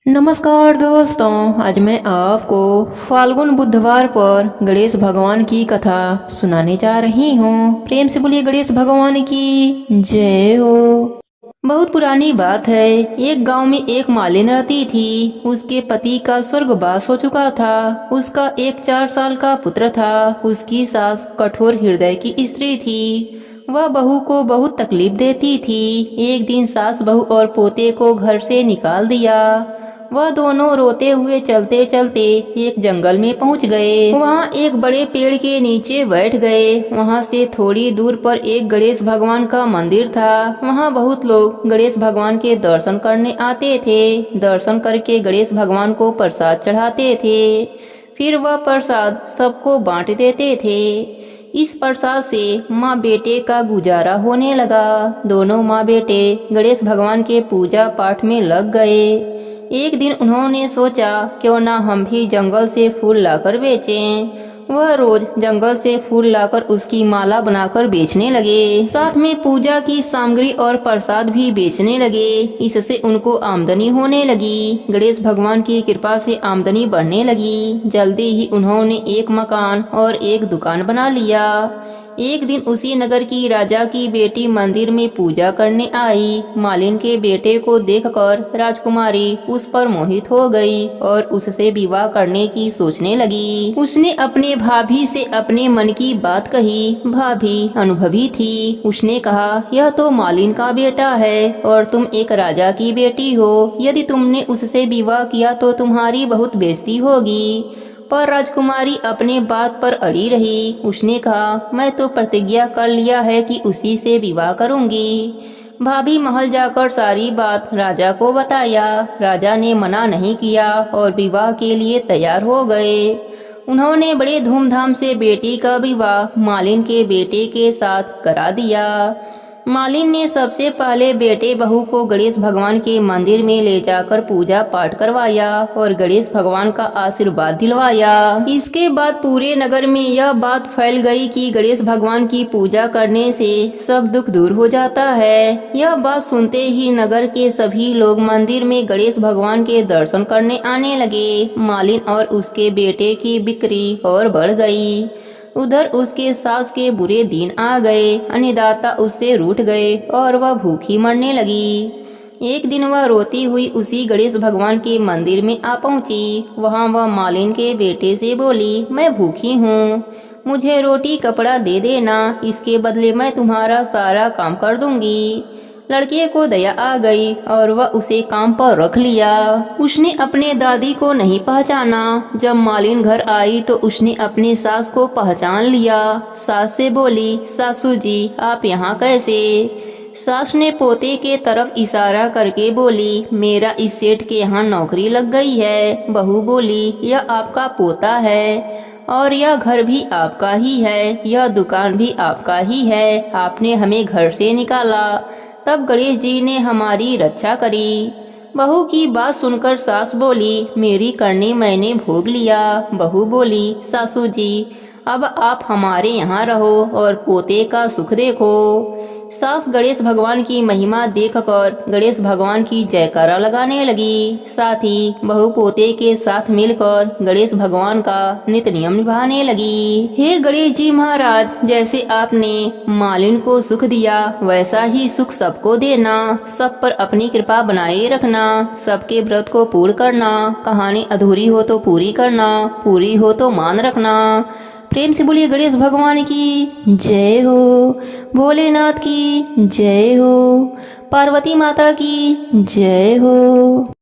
नमस्कार दोस्तों, आज मैं आपको फाल्गुन बुधवार पर गणेश भगवान की कथा सुनाने जा रही हूँ। प्रेम से बोलिए गणेश भगवान की जय हो। बहुत पुरानी बात है। एक गांव में एक मालिन रहती थी। उसके पति का स्वर्गवास हो चुका था। उसका एक 4 साल का पुत्र था। उसकी सास कठोर हृदय की स्त्री थी। वह बहू को बहुत तकलीफ देती थी। एक दिन सास बहू और पोते को घर से निकाल दिया। वह दोनों रोते हुए चलते चलते एक जंगल में पहुंच गए। वहां एक बड़े पेड़ के नीचे बैठ गए। वहां से थोड़ी दूर पर एक गणेश भगवान का मंदिर था। वहां बहुत लोग गणेश भगवान के दर्शन करने आते थे। दर्शन करके गणेश भगवान को प्रसाद चढ़ाते थे। फिर वह प्रसाद सबको बांट देते थे। इस प्रसाद से माँ बेटे का गुजारा होने लगा। दोनों माँ बेटे गणेश भगवान के पूजा पाठ में लग गए। एक दिन उन्होंने सोचा, क्यों ना हम भी जंगल से फूल लाकर बेचें। वह रोज जंगल से फूल लाकर उसकी माला बनाकर बेचने लगे। साथ में पूजा की सामग्री और प्रसाद भी बेचने लगे। इससे उनको आमदनी होने लगी। गणेश भगवान की कृपा से आमदनी बढ़ने लगी। जल्दी ही उन्होंने एक मकान और एक दुकान बना लिया। एक दिन उसी नगर की राजा की बेटी मंदिर में पूजा करने आई। मालिन के बेटे को देखकर राजकुमारी उस पर मोहित हो गई और उससे विवाह करने की सोचने लगी। उसने अपने भाभी से अपने मन की बात कही। भाभी अनुभवी थी। उसने कहा, यह तो मालिन का बेटा है और तुम एक राजा की बेटी हो। यदि तुमने उससे विवाह किया तो तुम्हारी बहुत बेइज्जती होगी। पर राजकुमारी अपने बात पर अड़ी रही। उसने कहा, मैं तो प्रतिज्ञा कर लिया है कि उसी से विवाह करूंगी। भाभी महल जाकर सारी बात राजा को बताया। राजा ने मना नहीं किया और विवाह के लिए तैयार हो गए। उन्होंने बड़े धूमधाम से बेटी का विवाह मालिन के बेटे के साथ करा दिया। मालिन ने सबसे पहले बेटे बहू को गणेश भगवान के मंदिर में ले जाकर पूजा पाठ करवाया और गणेश भगवान का आशीर्वाद दिलवाया। इसके बाद पूरे नगर में यह बात फैल गई कि गणेश भगवान की पूजा करने से सब दुख दूर हो जाता है। यह बात सुनते ही नगर के सभी लोग मंदिर में गणेश भगवान के दर्शन करने आने लगे। मालिन और उसके बेटे की बिक्री और बढ़ गई। उधर उसके सास के बुरे दिन आ गए। अन्नदाता उससे रूठ गए और वह भूखी मरने लगी। एक दिन वह रोती हुई उसी गणेश भगवान के मंदिर में आ पहुंची। वहां वह मालिन के बेटे से बोली, मैं भूखी हूँ, मुझे रोटी कपड़ा दे देना, इसके बदले मैं तुम्हारा सारा काम कर दूंगी। लड़के को दया आ गई और वह उसे काम पर रख लिया। उसने अपने दादी को नहीं पहचाना। जब मालिन घर आई तो उसने अपनी सास को पहचान लिया। सास से बोली, सासू जी आप यहाँ कैसे? सास ने पोते के तरफ इशारा करके बोली, मेरा इस सेठ के यहाँ नौकरी लग गई है। बहू बोली, यह आपका पोता है और यह घर भी आपका ही है, यह दुकान भी आपका ही है। आपने हमें घर से निकाला, तब गणेश जी ने हमारी रक्षा करी। बहू की बात सुनकर सास बोली, मेरी करनी मैंने भोग लिया। बहू बोली, सासू जी अब आप हमारे यहाँ रहो और पोते का सुख देखो। सास गणेश भगवान की महिमा देखकर गणेश भगवान की जयकारा लगाने लगी। साथ ही बहू पोते के साथ मिलकर गणेश भगवान का नित्य नियम निभाने लगी। हे गणेश जी महाराज, जैसे आपने मालिन को सुख दिया वैसा ही सुख सबको देना। सब पर अपनी कृपा बनाए रखना। सबके व्रत को पूर्ण करना। कहानी अधूरी हो तो पूरी करना, पूरी हो तो मान रखना। प्रेम से बोलिए गणेश भगवान की जय हो। भोलेनाथ की जय हो। पार्वती माता की जय हो।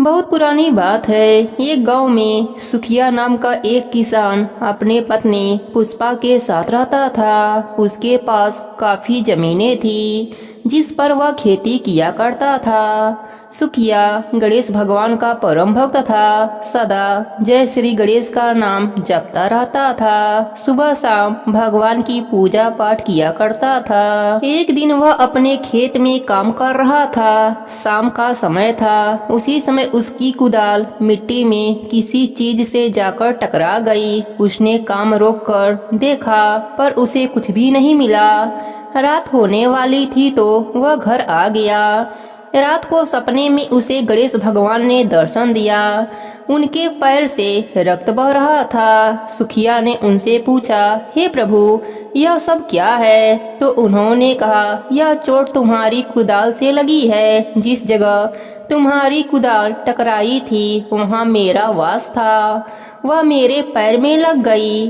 बहुत पुरानी बात है। एक गांव में सुखिया नाम का एक किसान अपने पत्नी पुष्पा के साथ रहता था। उसके पास काफी जमीनें थी जिस पर वह खेती किया करता था। सुखिया गणेश भगवान का परम भक्त था। सदा जय श्री गणेश का नाम जपता रहता था। सुबह शाम भगवान की पूजा पाठ किया करता था। एक दिन वह अपने खेत में काम कर रहा था। शाम का समय था। उसी समय उसकी कुदाल मिट्टी में किसी चीज से जाकर टकरा गई। उसने काम रोककर देखा पर उसे कुछ भी नहीं मिला। रात होने वाली थी तो वह घर आ गया। रात को सपने में उसे गणेश भगवान ने दर्शन दिया। उनके पैर से रक्त बह रहा था। सुखिया ने उनसे पूछा, हे प्रभु, यह सब क्या है? तो उन्होंने कहा, यह चोट तुम्हारी कुदाल से लगी है। जिस जगह तुम्हारी कुदाल टकराई थी वहाँ मेरा वास था, वह मेरे पैर में लग गई।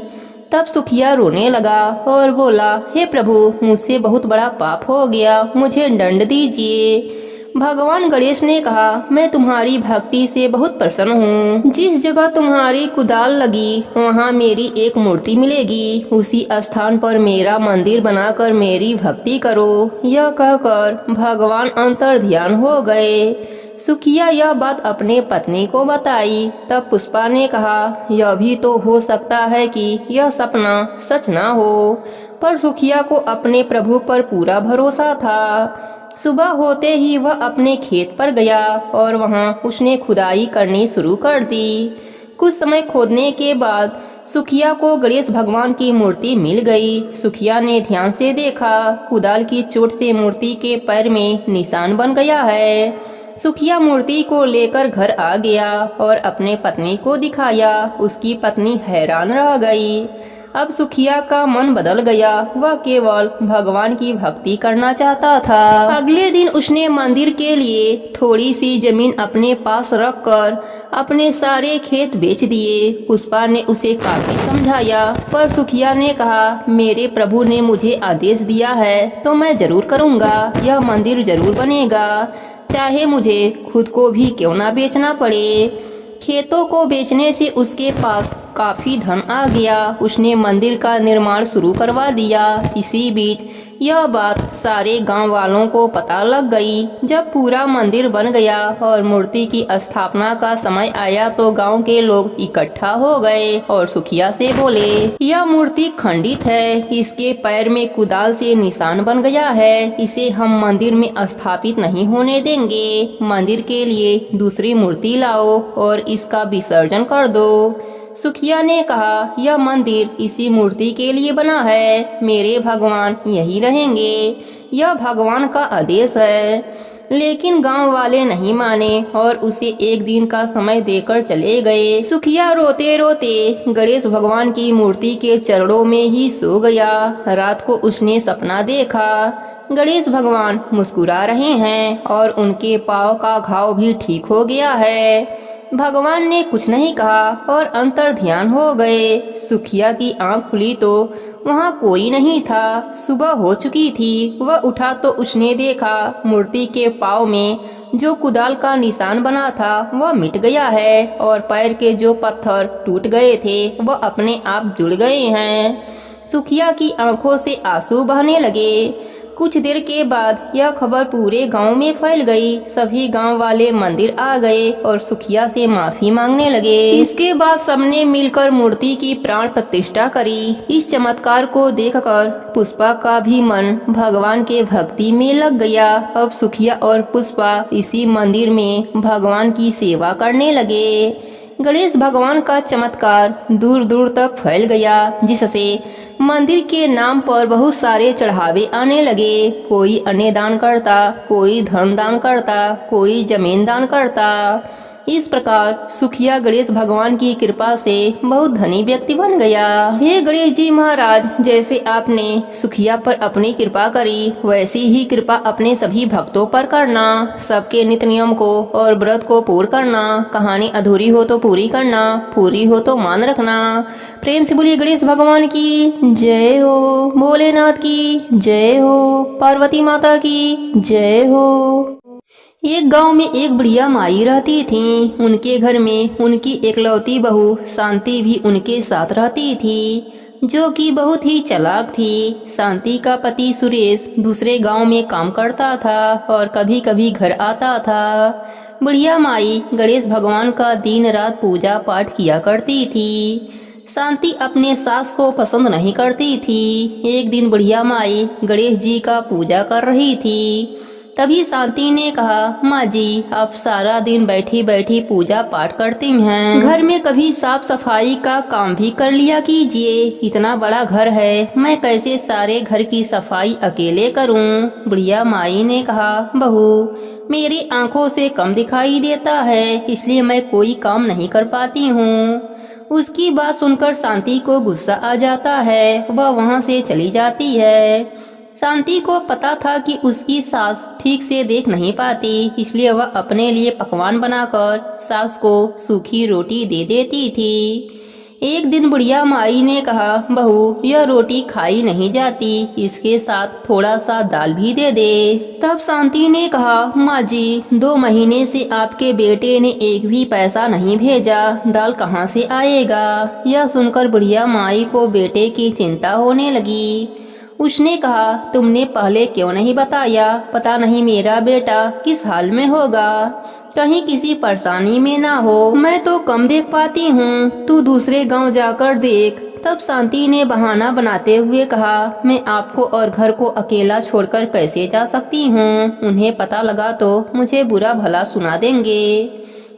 तब सुखिया रोने लगा और बोला, हे प्रभु, मुझसे बहुत बड़ा पाप हो गया, मुझे दंड दीजिए। भगवान गणेश ने कहा, मैं तुम्हारी भक्ति से बहुत प्रसन्न हूँ। जिस जगह तुम्हारी कुदाल लगी वहाँ मेरी एक मूर्ति मिलेगी। उसी स्थान पर मेरा मंदिर बनाकर मेरी भक्ति करो। यह कहकर भगवान अंतर्ध्यान हो गए। सुखिया यह बात अपने पत्नी को बताई। तब पुष्पा ने कहा, यह भी तो हो सकता है कि यह सपना सच ना हो। पर सुखिया को अपने प्रभु पर पूरा भरोसा था। सुबह होते ही वह अपने खेत पर गया और वहां उसने खुदाई करनी शुरू कर दी। कुछ समय खोदने के बाद सुखिया को गणेश भगवान की मूर्ति मिल गई। सुखिया ने ध्यान से देखा, कुदाल की चोट से मूर्ति के पैर में निशान बन गया है। सुखिया मूर्ति को लेकर घर आ गया और अपने पत्नी को दिखाया। उसकी पत्नी हैरान रह गई। अब सुखिया का मन बदल गया। वह केवल भगवान की भक्ति करना चाहता था। अगले दिन उसने मंदिर के लिए थोड़ी सी जमीन अपने पास रखकर अपने सारे खेत बेच दिए। पुष्पा ने उसे काफी समझाया, पर सुखिया ने कहा, मेरे प्रभु ने मुझे आदेश दिया है तो मैं जरूर करूँगा। यह मंदिर जरूर बनेगा, चाहे मुझे खुद को भी क्यों ना बेचना पड़े। खेतों को बेचने से उसके पास काफी धन आ गया। उसने मंदिर का निर्माण शुरू करवा दिया। इसी बीच यह बात सारे गांव वालों को पता लग गई। जब पूरा मंदिर बन गया और मूर्ति की स्थापना का समय आया तो गांव के लोग इकट्ठा हो गए और सुखिया से बोले, यह मूर्ति खंडित है, इसके पैर में कुदाल से निशान बन गया है, इसे हम मंदिर में स्थापित नहीं होने देंगे। मंदिर के लिए दूसरी मूर्ति लाओ और इसका विसर्जन कर दो। सुखिया ने कहा, यह मंदिर इसी मूर्ति के लिए बना है, मेरे भगवान यही रहेंगे, यह भगवान का आदेश है। लेकिन गांव वाले नहीं माने और उसे एक दिन का समय देकर चले गए। सुखिया रोते रोते गणेश भगवान की मूर्ति के चरणों में ही सो गया। रात को उसने सपना देखा, गणेश भगवान मुस्कुरा रहे हैं और उनके पाँव का घाव भी ठीक हो गया है। भगवान ने कुछ नहीं कहा और अंतर्ध्यान हो गए। सुखिया की आंख खुली तो वहाँ कोई नहीं था। सुबह हो चुकी थी। वह उठा तो उसने देखा मूर्ति के पाँव में जो कुदाल का निशान बना था वह मिट गया है और पैर के जो पत्थर टूट गए थे वह अपने आप जुड़ गए हैं। सुखिया की आंखों से आंसू बहने लगे। कुछ देर के बाद यह खबर पूरे गांव में फैल गई। सभी गांव वाले मंदिर आ गए और सुखिया से माफी मांगने लगे। इसके बाद सबने मिलकर मूर्ति की प्राण प्रतिष्ठा करी। इस चमत्कार को देखकर पुष्पा का भी मन भगवान के भक्ति में लग गया। अब सुखिया और पुष्पा इसी मंदिर में भगवान की सेवा करने लगे। गणेश भगवान का चमत्कार दूर दूर तक फैल गया, जिससे मंदिर के नाम पर बहुत सारे चढ़ावे आने लगे। कोई अन्न दान करता, कोई धन दान करता, कोई जमीन दान करता। इस प्रकार सुखिया गणेश भगवान की कृपा से बहुत धनी व्यक्ति बन गया। हे गणेश जी महाराज, जैसे आपने सुखिया पर अपनी कृपा करी वैसी ही कृपा अपने सभी भक्तों पर करना। सबके नित्य नियम को और व्रत को पूर्ण करना। कहानी अधूरी हो तो पूरी करना, पूरी हो तो मान रखना। प्रेम से बोलिए गणेश भगवान की जय हो, भोलेनाथ की जय हो, पार्वती माता की जय हो। एक गांव में एक बुढ़िया माई रहती थी। उनके घर में उनकी एकलौती बहू शांति भी उनके साथ रहती थी, जो कि बहुत ही चालाक थी। शांति का पति सुरेश दूसरे गांव में काम करता था और कभी कभी घर आता था। बुढ़िया माई गणेश भगवान का दिन रात पूजा पाठ किया करती थी। शांति अपने सास को पसंद नहीं करती थी। एक दिन बुढ़िया माई गणेश जी का पूजा कर रही थी। तभी शांति ने कहा, माँ जी, आप सारा दिन बैठी बैठी पूजा पाठ करती हैं, घर में कभी साफ सफाई का काम भी कर लिया कीजिए। इतना बड़ा घर है, मैं कैसे सारे घर की सफाई अकेले करूं? बुढ़िया माई ने कहा, बहू, मेरी आंखों से कम दिखाई देता है, इसलिए मैं कोई काम नहीं कर पाती हूँ। उसकी बात सुनकर शांति को गुस्सा आ जाता है। वह वहाँ से चली जाती है। शांति को पता था कि उसकी सास ठीक से देख नहीं पाती, इसलिए वह अपने लिए पकवान बनाकर सास को सूखी रोटी दे देती थी। एक दिन बुढ़िया माई ने कहा, बहू यह रोटी खाई नहीं जाती, इसके साथ थोड़ा सा दाल भी दे दे। तब शांति ने कहा, माँ जी 2 महीने से आपके बेटे ने एक भी पैसा नहीं भेजा, दाल कहाँ से आएगा। यह सुनकर बुढ़िया माई को बेटे की चिंता होने लगी। उसने कहा, तुमने पहले क्यों नहीं बताया, पता नहीं मेरा बेटा किस हाल में होगा, कहीं किसी परेशानी में ना हो। मैं तो कम देख पाती हूँ, तू दूसरे गांव जाकर देख। तब शांति ने बहाना बनाते हुए कहा, मैं आपको और घर को अकेला छोड़कर कैसे जा सकती हूँ, उन्हें पता लगा तो मुझे बुरा भला सुना देंगे।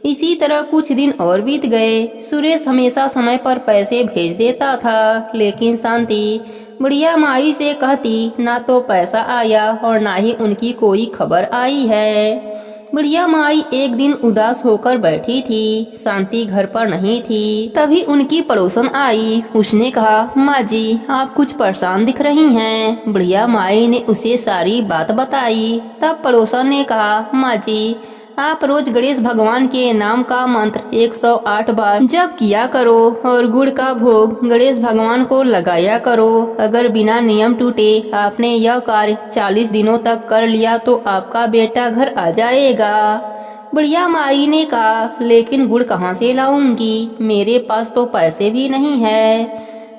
इसी तरह कुछ दिन और बीत गए। सुरेश हमेशा समय पर पैसे भेज देता था, लेकिन शांति बुढ़िया माई से कहती, ना तो पैसा आया और ना ही उनकी कोई खबर आई है। बुढ़िया माई एक दिन उदास होकर बैठी थी। शांति घर पर नहीं थी। तभी उनकी पड़ोसन आई। उसने कहा, माँ जी आप कुछ परेशान दिख रही हैं। बुढ़िया माई ने उसे सारी बात बताई। तब पड़ोसन ने कहा, माँ जी आप रोज गणेश भगवान के नाम का मंत्र 108 बार जप किया करो और गुड़ का भोग गणेश भगवान को लगाया करो। अगर बिना नियम टूटे आपने यह कार्य 40 दिनों तक कर लिया तो आपका बेटा घर आ जाएगा। बुढ़िया माई ने कहा, लेकिन गुड़ कहाँ से लाऊंगी, मेरे पास तो पैसे भी नहीं है।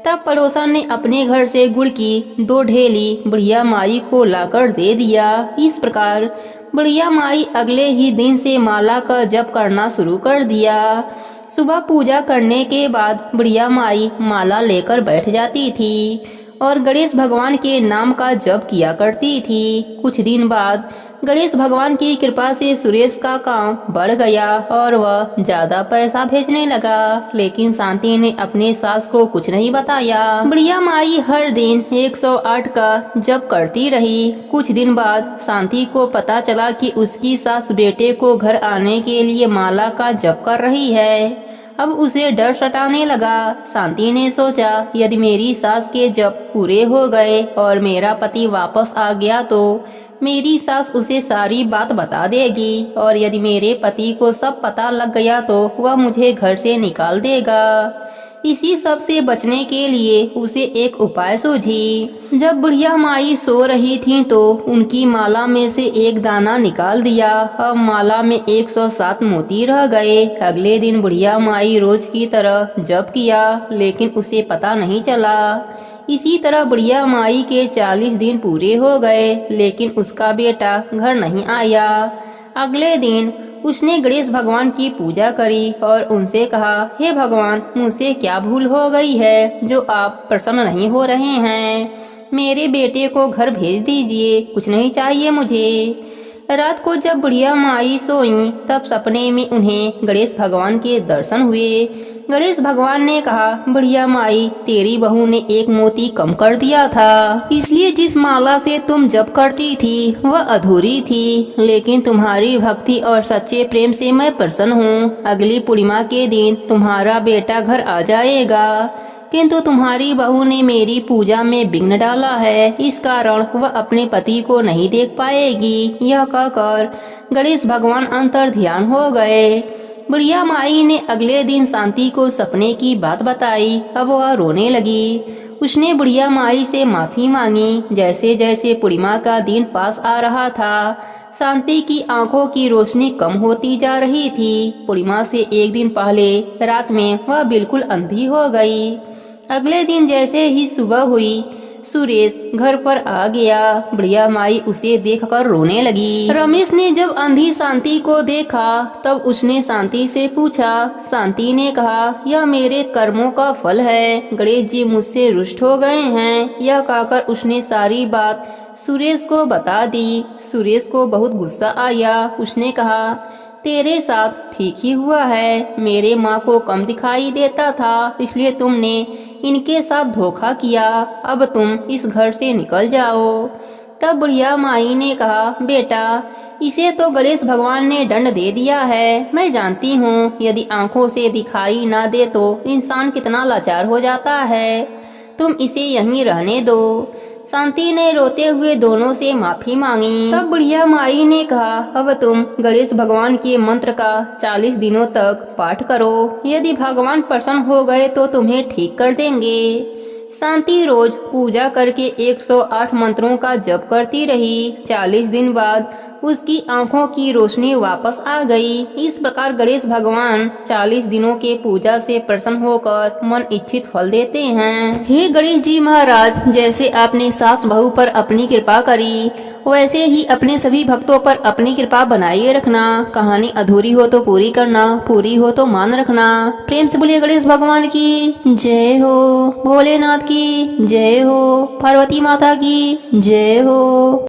तब पड़ोसन ने अपने घर से गुड़ की 2 ढेली बुढ़िया माई को लाकर दे दिया। इस प्रकार बुढ़िया माई अगले ही दिन से माला का जप करना शुरू कर दिया। सुबह पूजा करने के बाद बुढ़िया माई माला लेकर बैठ जाती थी और गणेश भगवान के नाम का जप किया करती थी। कुछ दिन बाद गणेश भगवान की कृपा से सुरेश का काम बढ़ गया और वह ज्यादा पैसा भेजने लगा, लेकिन शांति ने अपने सास को कुछ नहीं बताया। बुढ़िया माई हर दिन 108 का जप करती रही। कुछ दिन बाद शांति को पता चला कि उसकी सास बेटे को घर आने के लिए माला का जप कर रही है। अब उसे डर सताने लगा। शांति ने सोचा, यदि मेरी सास के जप पूरे हो गए और मेरा पति वापस आ गया तो मेरी सास उसे सारी बात बता देगी, और यदि मेरे पति को सब पता लग गया तो वह मुझे घर से निकाल देगा। इसी सब से बचने के लिए उसे एक उपाय सूझी। जब बुढ़िया माई सो रही थी तो उनकी माला में से एक दाना निकाल दिया। अब माला में 107 मोती रह गए। अगले दिन बुढ़िया माई रोज की तरह जप किया, लेकिन उसे पता नहीं चला। इसी तरह बुढ़िया माई के 40 दिन पूरे हो गए, लेकिन उसका बेटा घर नहीं आया। अगले दिन उसने गणेश भगवान की पूजा करी और उनसे कहा, हे भगवान, मुझसे क्या भूल हो गई है जो आप प्रसन्न नहीं हो रहे हैं। मेरे बेटे को घर भेज दीजिए, कुछ नहीं चाहिए मुझे। रात को जब बुढ़िया माई सोई तब सपने में उन्हें गणेश भगवान के दर्शन हुए। गणेश भगवान ने कहा, बुढ़िया माई, तेरी बहू ने एक मोती कम कर दिया था, इसलिए जिस माला से तुम जप करती थी वह अधूरी थी, लेकिन तुम्हारी भक्ति और सच्चे प्रेम से मैं प्रसन्न हूँ। अगली पूर्णिमा के दिन तुम्हारा बेटा घर आ जाएगा, किंतु तुम्हारी बहू ने मेरी पूजा में विघ्न डाला है, इस कारण वह अपने पति को नहीं देख पाएगी। यह कहकर गणेश भगवान अंतर ध्यान हो गए। बुढ़िया माई ने अगले दिन शांति को सपने की बात बताई। अब वह रोने लगी। उसने बुढ़िया माई से माफी मांगी। जैसे जैसे पूर्णिमा का दिन पास आ रहा था, शांति की आंखों की रोशनी कम होती जा रही थी। पूर्णिमा से एक दिन पहले रात में वह बिल्कुल अंधी हो गई। अगले दिन जैसे ही सुबह हुई, सुरेश घर पर आ गया। बुढ़िया माई उसे देखकर रोने लगी। रमेश ने जब अंधी शांति को देखा तब उसने शांति से पूछा। शांति ने कहा, यह मेरे कर्मों का फल है, गणेश जी मुझसे रुष्ट हो गए हैं। यह कहकर उसने सारी बात सुरेश को बता दी। सुरेश को बहुत गुस्सा आया। उसने कहा, तेरे साथ ठीक ही हुआ है, मेरे माँ को कम दिखाई देता था, इसलिए तुमने इनके साथ धोखा किया। अब तुम इस घर से निकल जाओ। तब बुढ़िया माई ने कहा, बेटा इसे तो गणेश भगवान ने दंड दे दिया है। मैं जानती हूँ यदि आंखों से दिखाई ना दे तो इंसान कितना लाचार हो जाता है। तुम इसे यहीं रहने दो। शांति ने रोते हुए दोनों से माफी मांगी। तब बुढ़िया माई ने कहा, अब तुम गणेश भगवान के मंत्र का 40 दिनों तक पाठ करो। यदि भगवान प्रसन्न हो गए तो तुम्हें ठीक कर देंगे। शांति रोज पूजा करके 108 मंत्रों का जप करती रही। 40 दिन बाद उसकी आंखों की रोशनी वापस आ गई। इस प्रकार गणेश भगवान 40 दिनों के पूजा से प्रसन्न होकर मन इच्छित फल देते हैं। हे गणेश जी महाराज, जैसे आपने सास बहू पर अपनी कृपा करी वैसे ही अपने सभी भक्तों पर अपनी कृपा बनाए रखना। कहानी अधूरी हो तो पूरी करना, पूरी हो तो मान रखना। प्रेम से बोलिए गणेश भगवान की जय हो, भोलेनाथ की जय हो, पार्वती माता की जय हो।